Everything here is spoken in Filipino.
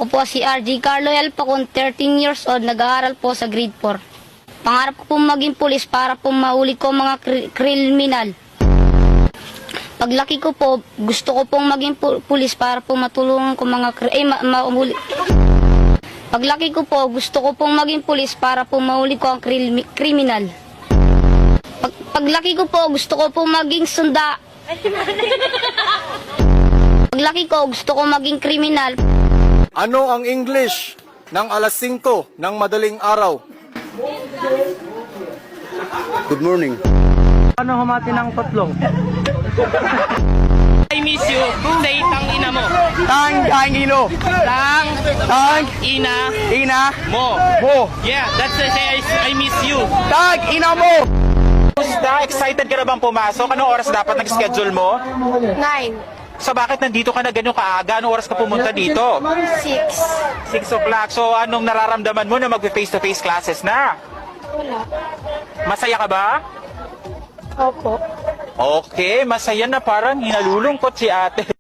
Ako po si RJ Carloel po, 13 years old, nag-aaral po sa grade 4. Pangarap ko po maging pulis para po mahuli ko mga kriminal. Paglaki ko po, gusto ko pong maging pulis para po matulungan ko mga mahuli. Paglaki ko po, gusto ko pong maging pulis para po mahuli ko ang kriminal. Paglaki ko po, gusto ko pong maging Paglaki ko, gusto ko maging kriminal. Ano ang English ng alas 5 ng madaling araw? Good morning. Ano humati ng potlong? I miss you. Say tang ina mo. Tang ino. Tang Ina mo. mo. Yeah, that's the say I miss you. Tang ina mo. Kumusta? Excited ka na bang pumasok? Anong oras dapat nag-schedule mo? 9, So bakit nandito ka na ganyan kaaga? Anong oras ka pumunta dito? 6. 6 o'clock. So anong nararamdaman mo na mag-face-to-face classes na? Wala. Masaya ka ba? Opo. Okay, masaya na, parang hinalulungkot si ate.